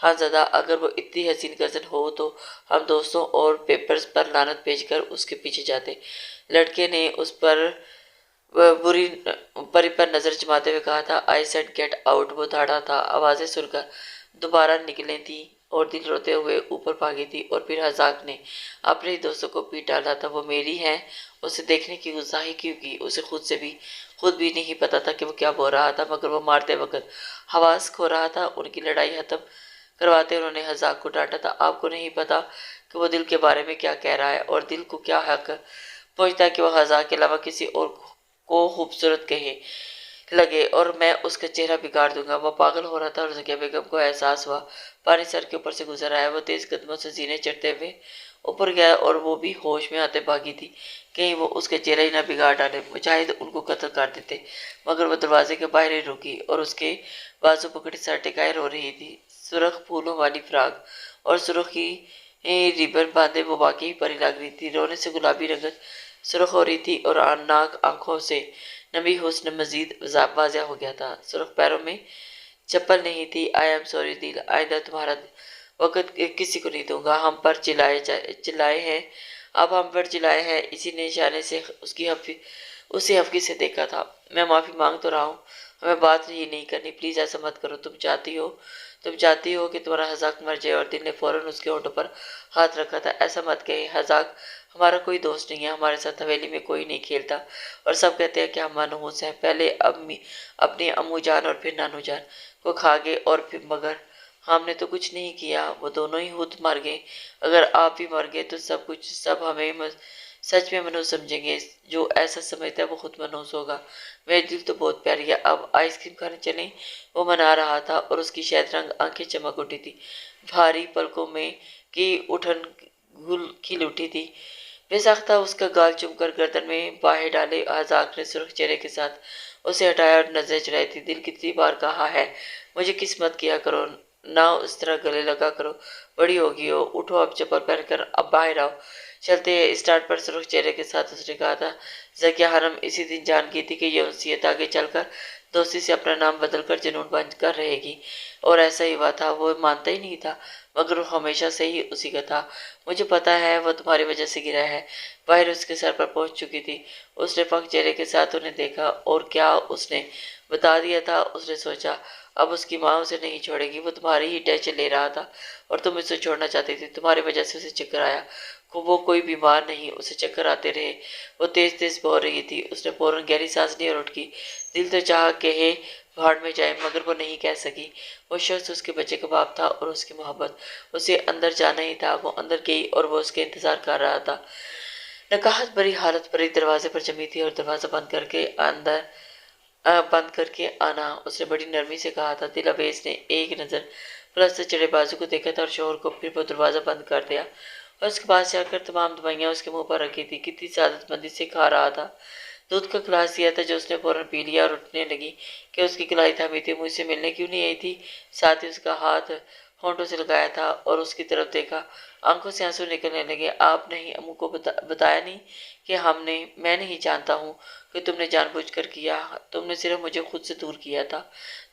ہاں زدہ، اگر وہ اتنی حسین کزن ہو تو ہم دوستوں اور پیپرز پر لعنت بھیج کر اس کے پیچھے جاتے۔ لڑکے نے اس پر بری پری پر نظر جماتے ہوئے کہا تھا۔ I said get out. وہ دھاڑا تھا، آوازیں سن کر دوبارہ نکلیں تھی اور دل روتے ہوئے اوپر بھاگی تھی، اور پھر ہزاک نے اپنے ہی دوستوں کو پیٹ ڈالا تھا۔ وہ میری ہیں اسے دیکھنے کی گستاخی کیوں کی؟ اسے خود بھی نہیں پتا تھا کہ وہ کیا بول رہا تھا، مگر وہ مارتے وقت حواس کھو رہا تھا۔ ان کی لڑائی ختم کرواتے انہوں نے ہزاک کو ڈانٹا تھا۔ آپ کو نہیں پتا کہ وہ دل کے بارے میں کیا کہہ رہا ہے، اور دل کو کیا حق پہنچتا ہے کہ وہ ہزاک کے علاوہ کسی اور کو خوبصورت کہے لگے، اور میں اس کا چہرہ بگاڑ دوں گا۔ وہ پاگل ہو رہا تھا اور زکیہ بیگم کو احساس ہوا پانی سر کے اوپر سے گزر آیا۔ وہ تیز قدموں سے زینے چڑھتے ہوئے اوپر گیا اور وہ بھی ہوش میں آتے بھاگی تھی، کہیں وہ اس کا چہرہ ہی نہ بگاڑ ڈالے، مجاہد ان کو قتل کر دیتے۔ مگر وہ دروازے کے باہر ہی رکی اور اس کے بازو پکڑے سر ٹکائے رو رہی تھی۔ سرخ پھولوں والی فراق اور سرخ کی ریبن باندھے وہ واقعی پری لگ رہی تھی۔ رونے سے گلابی رنگت سرخ ہو رہی تھی اور ناک آنکھوں سے نمی حسن مزید واضح ہو گیا تھا۔ سرخ پیروں میں چپل نہیں تھی۔ آئی ایم سوری دل، آئندہ تمہارا وقت کسی کو نہیں دوں گا۔ ہم پر چلائے ہیں، اب ہم پر چلائے ہیں۔ اسی نے اشارے سے اسے حفقی سے دیکھا تھا۔ میں معافی مانگ تو رہا ہوں، ہمیں بات نہیں کرنی، پلیز ایسا مت کرو۔ تم چاہتی ہو کہ تمہارا ہزاک مر جائے، اور دل نے فوراً اس کے ہونٹوں پر ہاتھ رکھا تھا۔ ایسا مت کہے، ہزاک ہمارا کوئی دوست نہیں ہے، ہمارے ساتھ حویلی میں کوئی نہیں کھیلتا، اور سب کہتے ہیں کہ ہم منحوس ہیں۔ پہلے اپنی امو جان اور پھر نانو جان کو کھا گئے، اور پھر مگر ہم نے تو کچھ نہیں کیا، وہ دونوں ہی خود مر گئے۔ اگر آپ بھی مر گئے تو سب ہمیں سچ میں منحوس سمجھیں گے۔ جو ایسا سمجھتا ہے وہ خود منحوس ہوگا۔ میرے دل تو بہت پیاری ہے، اب آئس کریم کھانے چلیں؟ وہ منا رہا تھا اور اس کی شہد رنگ آنکھیں چمک اٹھی تھی، بھاری پلکوں میں کی اٹھن کھل اٹھی تھی۔ بے ساختہ اس کا گال چوم کر گردن میں باہیں ڈالے ہزاک نے سرخ چہرے کے ساتھ اسے ہٹایا اور نظریں چڑھائی تھی۔ دل کتنی بار کہا ہے مجھے کس مت کیا کرو، نہ اس طرح گلے لگا کرو، بڑی ہوگی ہو، اٹھو اب چپل پہن کر، اب باہر آؤ، چلتے ہیں اسٹارٹ پر۔ سرخ چہرے کے ساتھ اس نے کہا تھا۔ زکیہ خانم اسی دن جان کی تھی کہ یہ انسیت آگے چل کر دوستی سے اپنا نام بدل کر جنون بن کر رہے گی، اور ایسا ہی ہوا تھا۔ وہ مانتا ہی نہیں تھا، مگر وہ ہمیشہ سے ہی اسی کا تھا۔ مجھے پتا ہے وہ تمہاری وجہ سے گرا ہے۔ باہر اس کے سر پر پہنچ چکی تھی۔ اس نے فنگ چہرے کے ساتھ انہیں دیکھا، اور کیا اس نے بتا دیا تھا؟ اس نے سوچا اب اس کی ماں اسے نہیں چھوڑے گی۔ وہ تمہاری ہی ٹینشن لے رہا تھا اور تم اسے چھوڑنا چاہتی تھی، تمہاری وجہ سے اسے چکر آیا۔ وہ کوئی بیمار نہیں، اسے چکر آتے رہے۔ وہ تیز تیز بول رہی تھی۔ اس نے فوراً گہری سانس لی اور اٹھ کی۔ دل تو چاہا کہے بھاڑ میں جائے، مگر وہ نہیں کہہ سکی۔ وہ شخص اس کے بچے کا باپ تھا اور اس کی محبت، اسے اندر جانا ہی تھا۔ وہ اندر گئی اور وہ اس کے انتظار کر رہا تھا۔ نکاہت بری حالت پر دروازے پر جمی تھی اور دروازہ بند کر کے آنا، اس نے بڑی نرمی سے کہا تھا۔ دل اویس نے ایک نظر پلستر چڑھے بازو کو دیکھا تھا اور شوہر کو، پھر وہ دروازہ بند کر دیا اور اس کے پاس جا کر تمام دوائیاں اس کے منہ پر رکھی تھی۔ کتنی سعادت مندی سے کھا رہا تھا۔ دودھ کا گلاس دیا تھا جو اس نے فوراً پی لیا اور اٹھنے لگی کہ اس کی کلائی تھامی تھی۔ مجھ سے ملنے کیوں نہیں آئی تھی؟ ساتھ ہی اس کا ہاتھ ہونٹوں سے لگایا تھا اور اس کی طرف دیکھا۔ آنکھوں سے آنسو نکلنے لگے۔ آپ نہیں امو کو بتایا نہیں کہ میں نہیں جانتا ہوں کہ تم نے جان بوجھ کر کیا، تم نے صرف مجھے خود سے دور کیا تھا۔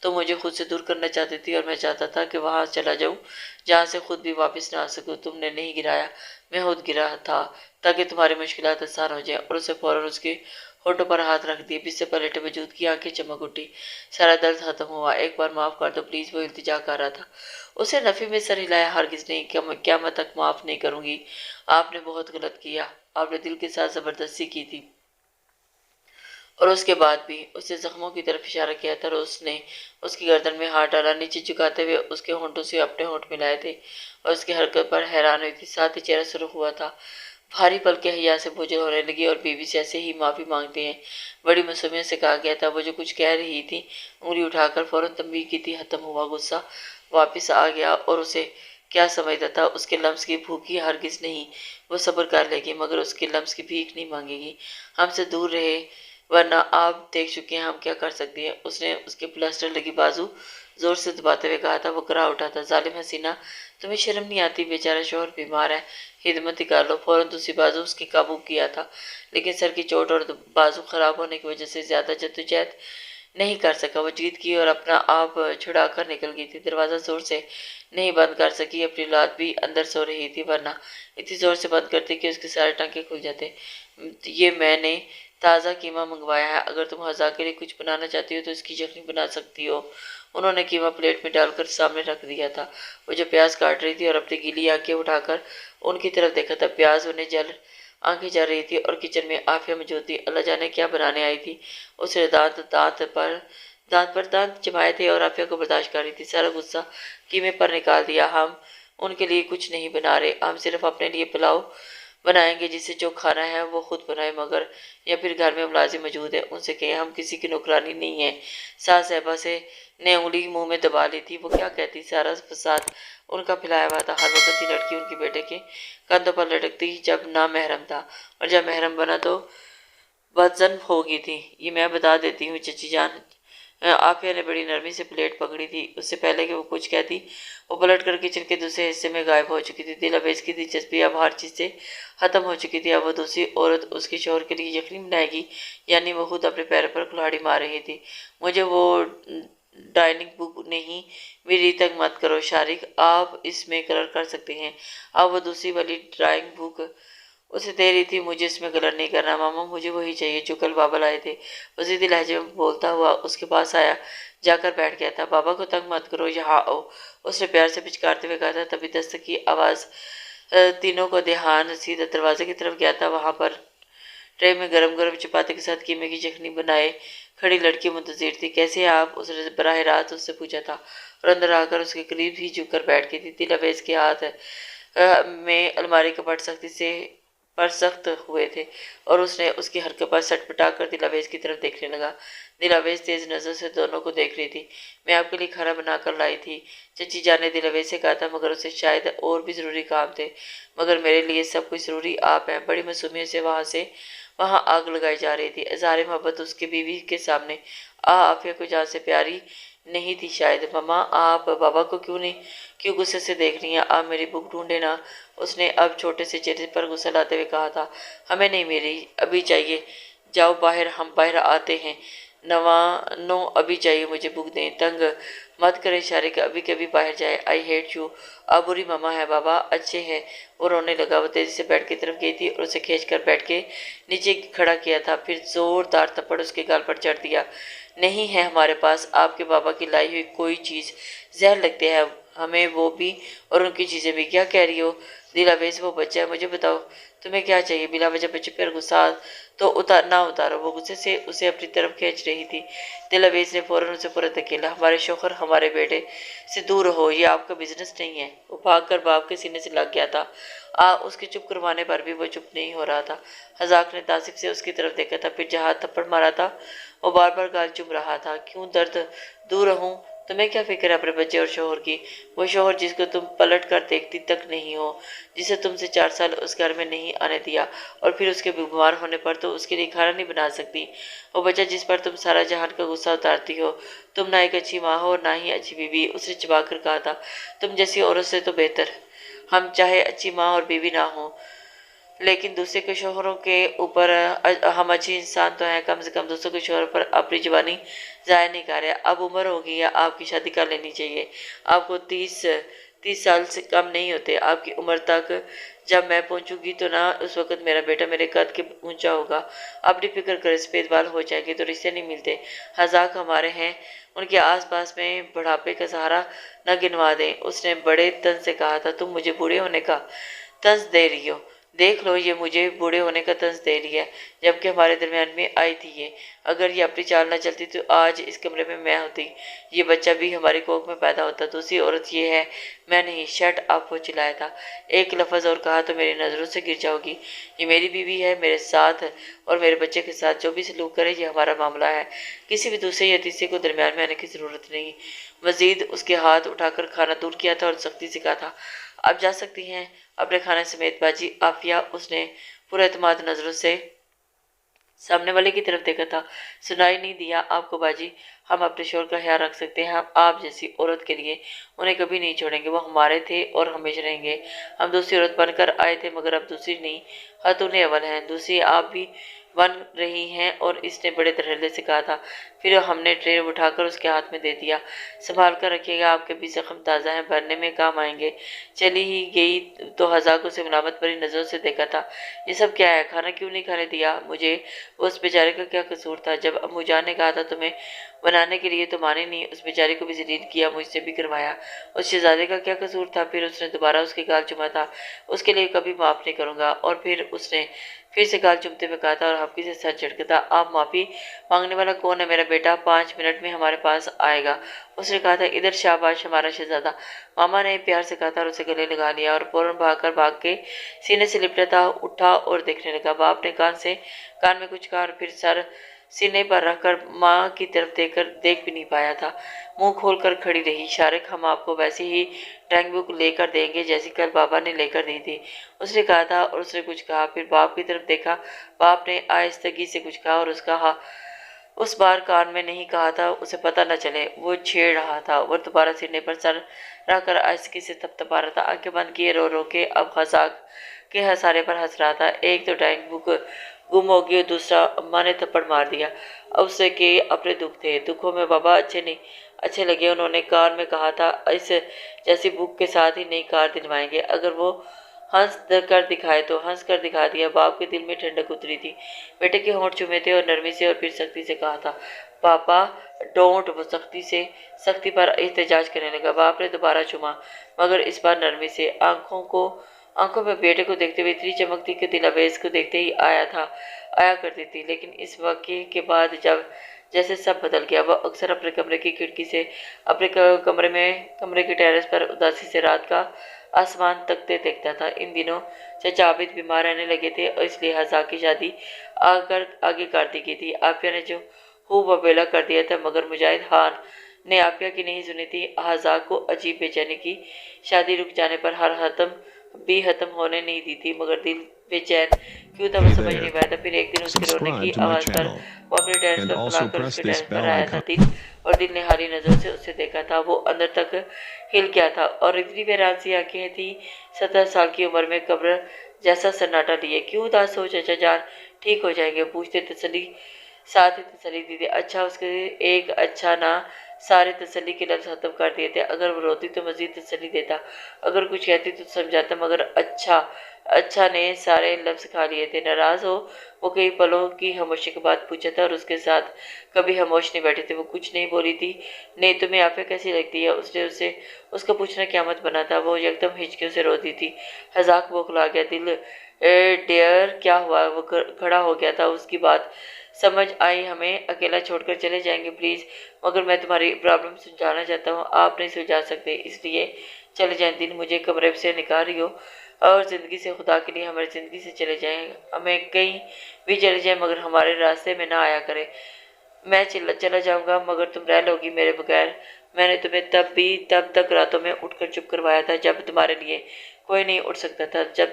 تم مجھے خود سے دور کرنا چاہتی تھی اور میں چاہتا تھا کہ وہاں چلا جاؤں جہاں سے خود بھی واپس نہ آ سکوں۔ تم نے نہیں گرایا، میں خود گرا تھا تاکہ تمہاری مشکلات آسان ہو جائیں۔ اور اسے فوراً اس کے ہونٹوں پر ہاتھ رکھ دیے۔ بستر پر لیٹے وجود کی آنکھیں چمک اٹھی، سارا درد ختم ہوا۔ ایک بار معاف کر دو پلیز، وہ التجا کر رہا تھا۔ اس نے نفی میں سر ہلایا۔ ہرگز نہیں، قیامت تک معاف نہیں کروں گی۔ آپ نے بہت غلط کیا، آپ نے دل کے ساتھ زبردستی کی تھی۔ اور اس کے بعد بھی اس نے زخموں کی طرف اشارہ کیا تھا اور اس نے اس کی گردن میں ہاتھ ڈالا، نیچے جھکاتے ہوئے اس کے ہونٹوں سے اپنے ہونٹ ملائے تھے، اور اس کی حرکت پر حیران ہوئی تھی۔ ساتھ ہی چہرہ سرخ ہوا تھا، بھاری پلکیں حیا سے بوجھل ہونے لگی۔ اور بیوی سے ایسے ہی معافی مانگتے ہیں، بڑی معصومیت سے کہا گیا تھا۔ وہ جو کچھ کہہ رہی تھی انگلی اٹھا کر فوراً تنبیہ کی تھی۔ ختم ہوا، غصہ واپس آ گیا اور اسے کیا سمجھتا تھا اس کے لمس کی بھوکی؟ ہرگز نہیں، وہ صبر کر لے گی مگر اس کے لمس کی بھیک نہیں مانگے گی۔ ہم سے دور رہے، ورنہ آپ دیکھ چکے ہیں ہم کیا کر سکتے ہیں۔ اس نے اس کے پلاسٹر لگی بازو زور سے دباتے ہوئے کہا تھا۔ وہ کرا اٹھا تھا۔ ظالم حسینہ، تمہیں شرم نہیں آتی؟ بیچارہ شوہر بیمار ہے، خدمت کر لو۔ فوراً دوسری بازو اس کی قابو کیا تھا، لیکن سر کی چوٹ اور بازو خراب ہونے کی وجہ سے زیادہ جدوجہد نہیں کر سکا۔ وہ جیت کی اور اپنا آپ چھڑا کر نکل گئی تھی۔ دروازہ زور سے نہیں بند کر سکی، اپنی اولاد بھی اندر سو رہی تھی، ورنہ اتنی زور سے بند کرتی کہ اس کے سارے ٹانکے کھل جاتے۔ یہ میں نے تازہ قیمہ منگوایا ہے، اگر تم ہزا کے لیے کچھ بنانا چاہتی ہو تو اس کی یخنی بنا سکتی ہو۔ انہوں نے قیمہ پلیٹ میں ڈال کر سامنے رکھ دیا تھا۔ وہ جو پیاز کاٹ رہی تھی اور اپنی گیلی آنکھیں اٹھا کر ان کی طرف دیکھا تھا، پیاز انہیں آنکھیں جل رہی تھی اور کچن میں عافیہ موجود تھی۔ اللہ جانے کیا بنانے آئی تھی۔ اس نے دانت پر دانت جمائے تھے اور عافیہ کو برداشت کر رہی تھی۔ سارا غصہ قیمے پر نکال دیا۔ ہم ان کے لیے کچھ نہیں بنا رہے، ہم صرف اپنے لیے پلاؤ بنائیں گے، جسے جو کھانا ہے وہ خود بنائے، مگر یا پھر گھر میں ملازم موجود ہے، ان سے کہیں ہم کسی کی نوکرانی نہیں ہیں۔ ساس صاحبہ نے انگلی منہ میں دبا لی تھی۔ وہ کیا کہتی؟ سارا فساد ان کا پھیلایا ہوا تھا۔ ہر وقت یہ لڑکی ان کے بیٹے کے کندھوں پر لٹکتی جب نامحرم تھا، اور جب محرم بنا تو بدزن ہوگی تھی۔ یہ میں بتا دیتی ہوں چچی جان۔ عافیہ نے بڑی نرمی سے پلیٹ پکڑی تھی۔ اس سے پہلے کہ وہ کچھ کہتی، وہ پلٹ کر کچن کے دوسرے حصے میں غائب ہو چکی تھی۔ دل اویس کی دلچسپی اب ہر چیز سے ختم ہو چکی تھی۔ اب وہ دوسری عورت اس کے شوہر کے لیے یخنی بنائے گی، یعنی وہ خود اپنے پیروں پر کلاڑی مار رہی تھی۔ مجھے وہ ڈائننگ بک نہیں میری تنگ مت کرو شارق، آپ اس میں کلر کر سکتے ہیں۔ اب وہ دوسری والی ڈرائنگ بک اسے دے رہی تھی۔ مجھے اس میں کلر نہیں کرنا ماما، مجھے وہی چاہیے جو کل بابا لائے تھے۔ وہ ضدی لہجے میں بولتا ہوا اس کے پاس آیا، جا کر بیٹھ گیا تھا۔ بابا کو تنگ مت کرو، یہاں آؤ، اس نے پیار سے پچکارتے ہوئے کہا تھا۔ تبھی دستک کی آواز تینوں کو دھیان سیدھا دروازے کی طرف گیا تھا۔ وہاں پر ٹرے میں گرم گرم چپاتی کے ساتھ قیمے کی یخنی بنائے کھڑی لڑکی منتظر تھی۔ کیسے ہیں آپ؟ اس نے براہ راست اس سے پوچھا تھا، اور اندر آ کر اس کے قریب ہی جھک کر بیٹھ گئی تھی۔ دل اویس کے ہاتھ میں الماری کے پٹ سختی سے پر سخت ہوئے تھے، اور اس نے اس کی حرکت پر سٹ پٹا کر دل اویس کی طرف دیکھنے لگا۔ دل اویس تیز نظر سے دونوں کو دیکھ رہی تھی۔ میں آپ کے لیے کھانا بنا کر لائی تھی، چچی جان نے دل اویس سے کہا تھا، مگر اسے شاید اور بھی ضروری کام تھے۔ مگر میرے لیے سب کچھ ضروری آپ ہیں۔ بڑی معصومیت سے وہاں آگ لگائی جا رہی تھی۔ اظہار محبت اس کے بیوی کے سامنے عافیہ کو جان سے پیاری نہیں تھی شاید۔ ماما، آپ بابا کو کیوں غصے سے دیکھ رہی ہیں؟ آپ میری بک ڈھونڈے نا، اس نے اب چھوٹے سے چہرے پر غصہ لاتے ہوئے کہا تھا۔ ہمیں نہیں میری ابھی چاہیے، جاؤ باہر، ہم باہر آتے ہیں۔ نو ابھی چاہیے، مجھے بک دیں۔ تنگ مت کرے شارق، ابھی کبھی باہر جائے۔ آئی ہیٹ یو، آپ بری ماما ہے۔ بابا اچھے ہیں۔ وہ رونے لگا۔ وہ تیزی سے بیڈ کی طرف گئی تھی اور اسے کھینچ کر بیڈ کے نیچے کھڑا کیا تھا، پھر زوردار تھپڑ اس کے گال پر چڑھ دیا۔ نہیں ہے ہمارے پاس آپ کے بابا کی لائی ہوئی کوئی چیز، زہر لگتے ہیں ہمیں وہ بھی اور ان کی چیزیں بھی۔ کیا کہہ رہی ہو؟ دل اویس وہ بچہ ہے، مجھے بتاؤ تمہیں کیا چاہیے؟ بلا وجہ بچے پر غصہ تو نہ اتارو۔ وہ غصے سے اسے اپنی طرف کھینچ رہی تھی۔ دل اویس نے فوراً اسے پورا دھکیلا۔ ہمارے شوہر ہمارے بیٹے سے دور رہو، یہ آپ کا بزنس نہیں ہے۔ وہ بھاگ کر باپ کے سینے سے لگ گیا تھا۔ اس کے چپ کروانے پر بھی وہ چپ نہیں ہو رہا تھا۔ حذاق نے تعصب سے اس کی طرف دیکھا تھا، پھر جہاں تھپڑ مارا تھا وہ بار بار گال چوم رہا تھا۔ کیوں درد دور رہوں؟ تمہیں کیا فکر ہے اپنے بچے اور شوہر کی؟ وہ شوہر جس کو تم پلٹ کر دیکھتی تک نہیں ہو، جسے تم سے 4 سال اس گھر میں نہیں آنے دیا، اور پھر اس کے بیمار ہونے پر تو اس کے لیے کھانا نہیں بنا سکتی۔ وہ بچہ جس پر تم سارا جہان کا غصہ اتارتی ہو، تم نہ ایک اچھی ماں ہو اور نہ ہی اچھی بیوی۔ اس نے چبا کر کہا تھا، تم جیسی عورت سے تو بہتر ہم چاہے اچھی ماں اور بیوی نہ ہوں، لیکن دوسرے کے شوہروں کے اوپر ہم اچھی انسان تو ہیں، کم سے کم دوسروں کے شوہر پر اپنی جوانی ضائع نہیں کر رہے۔ اب عمر ہوگی ہے، آپ کی شادی کر لینی چاہیے۔ آپ کو 30 سال سے کم نہیں ہوتے۔ آپ کی عمر تک جب میں پہنچوں گی تو نہ اس وقت میرا بیٹا میرے قد کے اونچا ہوگا۔ اپنی فکر کرے، سفید بال ہو جائیں گے تو رشتے نہیں ملتے۔ حذاق ہمارے ہیں، ان کے آس پاس میں بڑھاپے کا سہارا نہ گنوا دیں۔ اس نے بڑے طنز سے کہا تھا، تم مجھے بوڑھے ہونے کا طنز دے رہی ہو؟ دیکھ لو، یہ مجھے بوڑھے ہونے کا طنز دے رہی ہے، جبکہ ہمارے درمیان میں آئی تھی یہ۔ اگر یہ اپنی چال نہ چلتی تو آج اس کمرے میں میں ہوتی، یہ بچہ بھی ہماری کوکھ میں پیدا ہوتا۔ دوسری عورت یہ ہے، میں نہیں۔ شٹ اپ، وہ چلایا تھا۔ ایک لفظ اور کہا تو میری نظروں سے گر جاؤ گی۔ یہ میری بیوی ہے، میرے ساتھ اور میرے بچے کے ساتھ جو بھی سلوک کرے یہ ہمارا معاملہ ہے، کسی بھی دوسرے یا تیسرے کو درمیان میں آنے کی ضرورت نہیں۔ مزید اس کے ہاتھ اٹھا کر کھانا دور کیا تھا اور سختی سے کہا تھا، اب جا سکتی ہیں اپنے کھانے سمیت باجی عافیہ۔ اس نے پورا اعتماد نظروں سے سامنے والے کی طرف دیکھا تھا۔ سنائی نہیں دیا آپ کو باجی؟ ہم اپنے شوہر کا خیال رکھ سکتے ہیں، ہم آپ جیسی عورت کے لیے انہیں کبھی نہیں چھوڑیں گے۔ وہ ہمارے تھے اور ہمیشہ رہیں گے۔ ہم دوسری عورت بن کر آئے تھے، مگر اب دوسری نہیں، خاتون اول ہیں۔ دوسری آپ بھی بن رہی ہیں۔ اور اس نے بڑے دھڑلے سے کہا تھا، پھر ہم نے ٹرے اٹھا کر اس کے ہاتھ میں دے دیا۔ سنبھال کر رکھیے گا، آپ کے بھی زخم تازہ ہیں، بھرنے میں کام آئیں گے۔ چلی ہی گئی تو ہزاک اسے ملامت بھری نظروں سے دیکھا تھا۔ یہ سب کیا ہے؟ کھانا کیوں نہیں کھانے دیا مجھے؟ اس بیچارے کا کیا قصور تھا؟ جب امو جان نے کہا تھا تمہیں بنانے کے لیے تو مانے نہیں، اس بیچارے کو بھی ذلیل کیا، مجھ سے بھی کروایا۔ اس شہزادے کا کیا قصور تھا؟ پھر اس نے دوبارہ اس کے گال چوما تھا۔ اس کے لیے کبھی معاف نہیں کروں گا۔ اور پھر اس نے پھر سے گال چومتے ہوئے کہا تھا اور ہفکی سے سر جھٹکتا، آپ معافی مانگنے والا کون ہے؟ میرا بیٹا 5 منٹ میں ہمارے پاس آئے گا۔ اس نے کہا تھا، ادھر شاباش ہمارا شہزادہ۔ ماما نے پیار سے کہا تھا اور اسے گلے لگا لیا اور فوراً بھاگ کے سینے سے لپٹا تھا، اٹھا اور دیکھنے لگا۔ باپ نے کان میں کچھ کہا اور پھر سر سینے پر رکھ کر ماں کی طرف دیکھ بھی نہیں پایا تھا۔ منہ کھول کر کھڑی رہی۔ شارق، ہم آپ کو ویسی ہی ڈرائنگ بک لے کر دیں گے جیسی کل بابا نے لے کر دی تھی، اس نے کہا تھا اور اس نے کچھ کہا۔ پھر باپ کی طرف دیکھا۔ باپ نے آہستگی سے کچھ کہا اور اس بار کان میں نہیں کہا تھا، اسے پتہ نہ چلے۔ وہ چھیڑ رہا تھا اور دوبارہ سینے پر سر رکھ کر آہستگی سے تھپتھپا رہا تھا، آنکھیں بند کیے رو رو کے۔ اب ہزاک کے ہسارے پر ہنس رہا تھا۔ ایک تو ڈرائنگ بک گم ہوگی اور دوسرا اماں نے تھپڑ مار دیا۔ اب اسے کے اپنے دکھ تھے۔ دکھوں میں بابا اچھے لگے، انہوں نے کان میں کہا تھا، اس جیسی بک کے ساتھ ہی نئی کار دلوائیں گے اگر وہ ہنس کر دکھائے تو۔ ہنس کر دکھا دیا۔ باپ کے دل میں ٹھنڈک اتری تھی۔ بیٹے کے ہونٹ چومے تھے اور نرمی سے اور پھر سختی سے کہا تھا، پاپا ڈونٹ۔ وہ سختی پر احتجاج کرنے لگا۔ باپ نے دوبارہ چوما، مگر اس بار نرمی سے۔ آنکھوں میں بیٹے کو دیکھتے ہوئے اتنی چمک تھی کہ دل اویس کو دیکھتے ہی آیا کرتی تھی۔ لیکن اس واقعے کے بعد جیسے سب بدل گیا۔ وہ اکثر اپنے کمرے کی کھڑکی سے اپنے کمرے کے ٹیرس پر اداسی سے رات کا آسمان تکتے دیکھتا تھا۔ ان دنوں چچا عابد بیمار رہنے لگے تھے اور اس لیے ہزاک کی شادی آگے کر دی گئی تھی۔ عافیہ نے جو خوب وبیلا کر دیا تھا، مگر مجاہد خان نے عافیہ کی نہیں سنی تھی۔ ہزاک کو عجیب بے چینی کی۔ شادی رک جانے پر ہر بھی ختم ہونے نہیں دی تھی، مگر دل بے چین کیوں تھا وہ سمجھ نہیں پایا تھا۔ پھر ایک دن اس کے رونے کی آواز پر وہ اپنے ٹیرس پر پھلا کر اس کے ٹیرس پر آیا تھا۔ دل نے حالی نظروں سے اسے دیکھا تھا۔ وہ اندر تک ہل گیا تھا اور اتنی ویران سی آنکھیں تھیں، 17 سال کی عمر میں قبر جیسا سناٹا لیے۔ کیوں اداس ہو چچا جان؟ ٹھیک ہو جائیں گے، پوچھتے ساتھ ہی تسلی دی تھی۔ اچھا، اس کے ایک اچھا نہ سارے تسلی کے لفظ ختم کر دیے تھے۔ اگر وہ روتی تو مزید تسلی دیتا، اگر کچھ کہتی تو سمجھاتا، مگر اچھا نے سارے لفظ کھا لیے تھے۔ ناراض ہو؟ وہ کئی پلوں کی خاموشی کے بعد پوچھا تھا اور اس کے ساتھ کبھی خاموش نہیں بیٹھی تھی۔ وہ کچھ نہیں بولی تھی۔ نہیں، تمہیں عافیہ کیسی لگتی ہے؟ اس کا پوچھنا قیامت بنا تھا۔ وہ یکدم ہچکیوں سے روتی تھی۔ ہزاک بوکھلا گیا۔ دل ڈیئر، کیا ہوا؟ وہ کھڑا ہو گیا تھا۔ اس کی بات سمجھ آئی۔ ہمیں اکیلا چھوڑ کر چلے جائیں گے پلیز؟ مگر میں تمہاری پرابلم سلجھانا چاہتا ہوں۔ آپ نہیں سلجھا سکتے، اس لیے چلے جائیں۔ دل مجھے کمرے سے نکال رہی ہو اور زندگی سے، خدا کے لیے ہماری زندگی سے چلے جائیں۔ ہمیں کہیں بھی چلے جائیں مگر ہمارے راستے میں نہ آیا کرے۔ میں چلا جاؤں گا مگر تم رہ لو گی میرے بغیر۔ میں نے تمہیں تب تک راتوں میں اٹھ کر چپ کروایا تھا جب تمہارے لیے کوئی نہیں اٹھ سکتا تھا، جب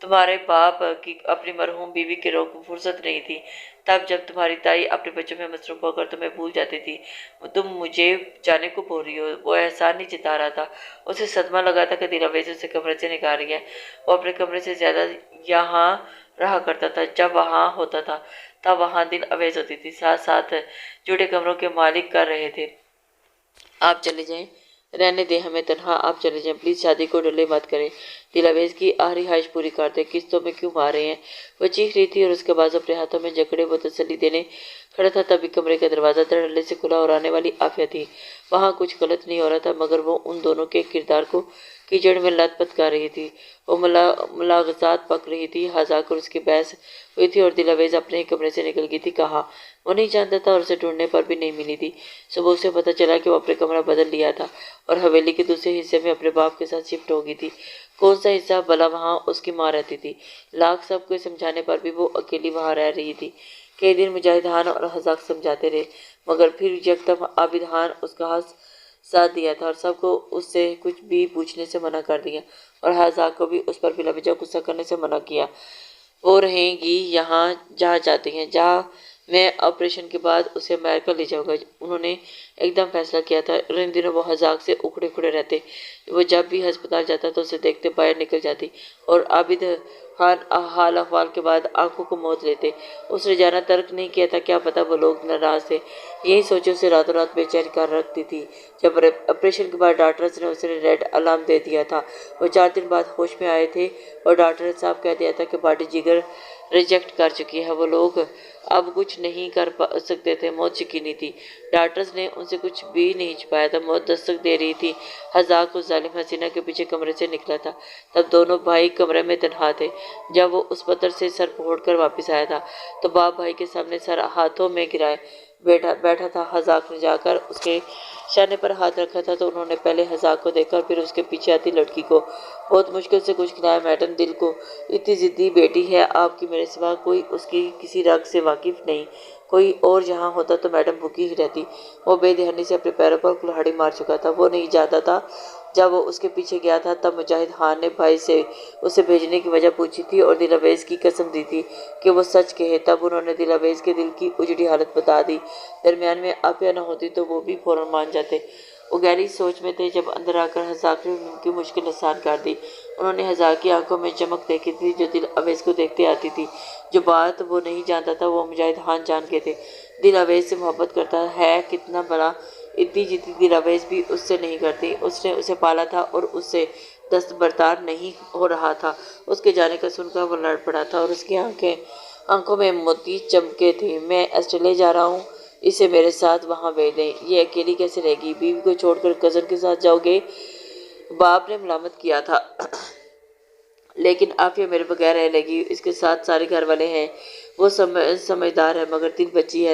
تمہارے باپ کی اپنی مرحوم بیوی کی فرصت نہیں تھی، تب جب تمہاری تائی اپنے بچوں میں مصروف ہو کر تمہیں بھول جاتی تھی۔ تم مجھے جانے کو بول رہی ہو؟ وہ احسان نہیں جتا رہا تھا۔ اسے صدمہ لگا تھا کہ دل اویس اسے کمرے سے نکال رہی ہے۔ وہ اپنے کمرے سے زیادہ یہاں رہا کرتا تھا۔ جب وہاں ہوتا تھا تب وہاں دل اویس ہوتی تھی۔ ساتھ جڑے کمروں کے مالک کر رہے تھے۔ آپ چلے جائیں، رہنے دیں ہمیں تنہا، آپ چلے جائیں پلیز، شادی کو ڈیلے مت کریں۔ دل اویس کی آخری خواہش پوری کر دیں، قسطوں میں کیوں مار رہے ہیں؟ وہ چیخ رہی تھی اور اس کے بعد اپنے ہاتھوں میں جکڑے وہ تسلی دینے کھڑا تھا۔ تبھی کمرے کا دروازہ دھڑلے سے کھلا اور آنے والی عافیہ تھی۔ وہاں کچھ غلط نہیں ہو رہا تھا، مگر وہ ان دونوں کے کردار کو کیچڑ میں لت پت کر رہی تھی۔ وہ ملاغزات پک رہی تھی۔ ہزاک اور اس کی بحث ہوئی تھی اور دل اویس اپنے ہی کمرے سے نکل گئی تھی۔ کہاں؟ وہ نہیں جانتا تھا اور اسے ڈھونڈنے پر بھی نہیں ملی تھی۔ صبح اسے پتہ چلا کہ وہ اپنے کمرہ بدل لیا تھا اور حویلی کے دوسرے حصے میں اپنے باپ کے ساتھ شفٹ ہو گئی تھی۔ کون سا حصہ؟ بھلا وہاں اس کی ماں رہتی تھی۔ لاکھ سب کو سمجھانے پر بھی وہ اکیلی وہاں رہ رہی تھی۔ کئی دن مجاہد خان اور ہزاک سمجھاتے رہے، مگر پھر یکدم عابد خان اس کا ساتھ دیا تھا اور سب کو اس سے کچھ بھی پوچھنے سے منع کر دیا اور ہزاک کو بھی اس پر بلا وجہ غصہ کرنے سے منع کیا۔ وہ رہیں گی یہاں جہاں چاہتی ہیں، جہاں میں آپریشن کے بعد اسے امریکہ لے جاؤں گا، انہوں نے ایک دم فیصلہ کیا تھا۔ اور ان دنوں وہ حذاق سے اکھڑے کھڑے رہتے، وہ جب بھی ہسپتال جاتا تو اسے دیکھتے باہر نکل جاتی، اور عابد خان حال احوال کے بعد آنکھوں کو موت لیتے۔ اس نے جانا ترک نہیں کیا تھا، کیا پتہ وہ لوگ ناراض تھے، یہی سوچ اسے راتوں رات بے چین کر رکھتی تھی۔ جب آپریشن کے بعد ڈاکٹرز نے اسے ریڈ الارم دے دیا تھا، وہ 4 دن بعد ہوش میں آئے تھے، اور ڈاکٹر نے صاف کہہ دیا تھا کہ باڈی جگر ریجیکٹ کر چکی ہے، وہ لوگ اب کچھ نہیں کر سکتے تھے، موت یقینی تھی۔ ڈاکٹرز نے ان سے کچھ بھی نہیں چھپایا تھا، موت دستک دے رہی تھی۔ حذاق اس ظالم حسینہ کے پیچھے کمرے سے نکلا تھا، تب دونوں بھائی کمرے میں تنہا تھے۔ جب وہ اس پتھر سے سر پھوڑ کر واپس آیا تھا تو باپ بھائی کے سامنے سر ہاتھوں میں گرائے بیٹھا تھا۔ حذاق نے جا کر اس کے شانے پر ہاتھ رکھا تھا تو انہوں نے پہلے حذاق کو دیکھا اور پھر اس کے پیچھے آتی لڑکی کو۔ بہت مشکل سے کچھ کھلایا، میڈم دل کو اتنی ضدی بیٹی ہے آپ کی، میرے سوا کوئی اس کی کسی رگ سے واقف نہیں، کوئی اور یہاں ہوتا تو میڈم بھوکی ہی رہتی۔ وہ بے دہانی سے اپنے پیروں پر کلہاڑی مار چکا تھا، وہ نہیں جانتا تھا جب وہ اس کے پیچھے گیا تھا تب مجاہد خان نے بھائی سے اسے بھیجنے کی وجہ پوچھی تھی اور دل اویس کی قسم دی تھی کہ وہ سچ کہے، تب انہوں نے دل اویس کے دل کی اجڑی حالت بتا دی۔ درمیان میں عافیہ نہ ہوتی تو وہ بھی فوراً مان جاتے۔ وہ گہری سوچ میں تھے جب اندر آ کر حذاق نے ان کی مشکل آسان کر دی۔ انہوں نے حذاق کی آنکھوں میں چمک دیکھی تھی جو دل اویس کو دیکھتے آتی تھی۔ جو بات وہ نہیں جانتا تھا وہ مجاہد خان جان کے تھے، دل اویس سے محبت کرتا ہے کتنا بڑا، اتنی جتنی دل اویس بھی اس سے نہیں کرتی۔ اس نے اسے پالا تھا اور اس سے دستبردار نہیں ہو رہا تھا۔ اس کے جانے کا سن کر وہ لڑ پڑا تھا اور اس کی آنکھوں میں موتی چمکے تھے۔ میں آسٹریلیا جا رہا ہوں، اسے میرے ساتھ وہاں بھیج دیں، یہ اکیلی کیسے رہے گی؟ بیوی کو چھوڑ کر کزن کے ساتھ جاؤ گے؟ باپ نے ملامت کیا تھا۔ لیکن عافیہ میرے بغیر رہ لے گی، اس کے ساتھ سارے گھر والے ہیں، وہ سمجھدار ہے مگر 3 بچی ہے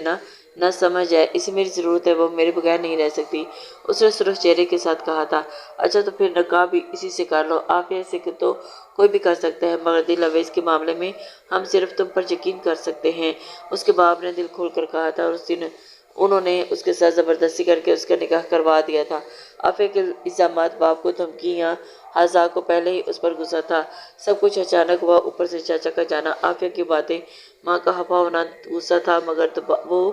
نہ سمجھ ہے، اسے میری ضرورت ہے، وہ میرے بغیر نہیں رہ سکتی۔ اس نے سرخ چہرے کے ساتھ کہا تھا۔ اچھا تو پھر نکاح بھی اسی سے کر لو، عافیہ سے تو کوئی بھی کر سکتا ہے، مگر دل اویس کے معاملے میں ہم صرف تم پر یقین کر سکتے ہیں۔ اس کے باپ نے دل کھول کر کہا تھا اور اس دن انہوں نے اس کے ساتھ زبردستی کر کے اس کا نکاح کروا دیا تھا۔ عافیہ کے الزامات، باپ کو دھمکیاں، حذاق کو پہلے ہی اس پر غصہ تھا، سب کچھ اچانک ہوا، اوپر سے چاچا کا جانا، عافیہ کی باتیں، ماں کا ہفا ہونا، غصہ تھا مگر وہ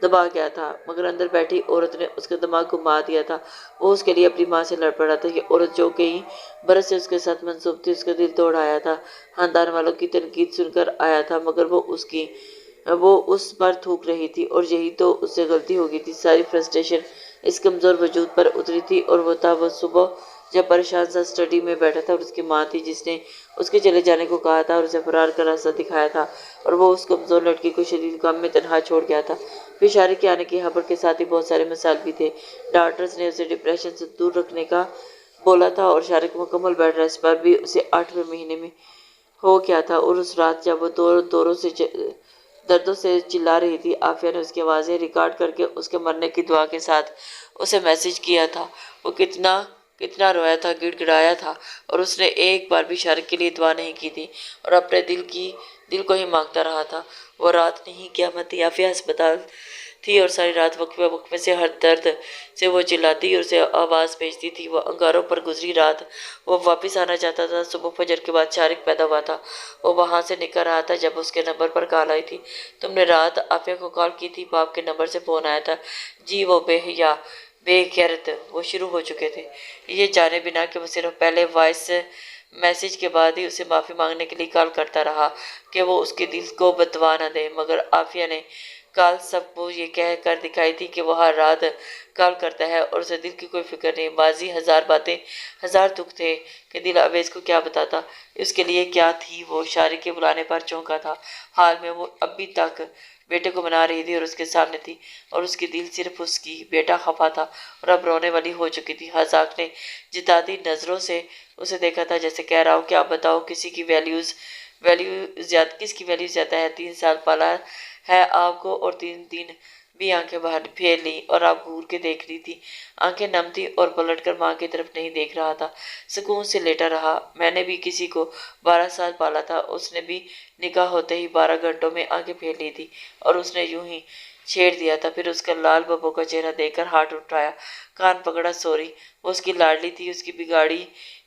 دبا گیا تھا، مگر اندر بیٹھی عورت نے اس کا دماغ گھما دیا تھا۔ وہ اس کے لیے اپنی ماں سے لڑ پڑا تھا۔ یہ عورت جو کئی برس سے اس کے ساتھ منسوب تھی، اس کا دل توڑ آیا تھا، خاندان والوں کی تنقید سن کر آیا تھا، مگر وہ اس پر تھوک رہی تھی اور یہی تو اس سے غلطی ہو گئی تھی۔ ساری فرسٹریشن اس کمزور وجود پر اتری تھی اور وہ تھا وہ صبح جب پریشان سا اسٹڈی میں بیٹھا تھا اور اس کی ماں تھی جس نے اس کے چلے جانے کو کہا تھا اور اسے فرار کا راستہ دکھایا تھا، اور وہ اس کمزور لڑکی کو شدید غم میں تنہا چھوڑ گیا تھا۔ پھر شارق کے آنے کی خبر کے ساتھ ہی بہت سارے مسائل بھی تھے۔ ڈاکٹرز نے اسے ڈپریشن سے دور رکھنے کا بولا تھا اور شارق مکمل بیڈ ریسٹ پر بھی اسے 8ویں مہینے میں ہو گیا تھا۔ اور اس رات جب وہ دردوں سے چلا رہی تھی، عافیہ نے اس کی آوازیں ریکارڈ کر کے اس کے مرنے کی دعا کے ساتھ اسے میسج کیا تھا۔ وہ کتنا رویا تھا، گڑ گڑایا تھا، اور اس نے ایک بار بھی شارق کے لیے دعا نہیں کی تھی اور اپنے دل کو ہی مانگتا رہا تھا۔ وہ رات نہیں قیامت تھی، عافیہ ہسپتال تھی اور ساری رات وقفے وقفے سے ہر درد سے وہ چلاتی اور اسے آواز بھیجتی تھی۔ وہ انگاروں پر گزری رات، وہ واپس آنا چاہتا تھا۔ صبح فجر کے بعد شارق پیدا ہوا تھا، وہ وہاں سے نکل رہا تھا جب اس کے نمبر پر کال آئی تھی۔ تم نے رات عافیہ کو کال کی تھی؟ باپ کے نمبر سے فون آیا تھا۔ جی، وہ بے حیا، بے غیرت، وہ شروع ہو چکے تھے، یہ جانے بنا کہ وہ صرف پہلے وائس میسج کے بعد ہی اسے معافی مانگنے کے لیے کال کرتا رہا کہ وہ اس کے دل کو بدوا نہ دے، مگر عافیہ نے کال سب کو یہ کہہ کر دکھائی تھی کہ وہ ہر رات کال کرتا ہے اور اسے دل کی کوئی فکر نہیں۔ ماضی ہزار باتیں، ہزار دکھ تھے کہ دل اویس کو کیا بتاتا، اس کے لیے کیا تھی وہ۔ شارق کے بلانے پر چونکا تھا، حال میں وہ ابھی تک بیٹے کو منا رہی تھی اور اس کے سامنے تھی اور اس کی دل صرف اس کی بیٹا خفا تھا اور اب رونے والی ہو چکی تھی۔ حذاق نے جتاتی نظروں سے اسے دیکھا تھا جیسے کہہ رہا ہو کہ اب بتاؤ کس کی ویلیو زیادہ ہے؟ 3 سال پالا ہے آپ کو اور 3 دن بھی آنکھیں باہر پھیر لیں اور آپ گھور کے دیکھ رہی تھی، آنکھیں نم تھی اور پلٹ کر ماں کی طرف نہیں دیکھ رہا تھا، سکون سے لیٹا رہا۔ میں نے بھی کسی کو 12 سال پالا تھا، اس نے بھی نکاح ہوتے ہی 12 گھنٹوں میں آنکھیں پھیر لی تھی اور اس نے یوں ہی چھیڑ دیا تھا۔ پھر اس کا لال ببو کا چہرہ دیکھ کر ہاتھ اٹھایا، کان پکڑا، سوری، وہ اس کی لاڈلی تھی، اس کی بگاڑی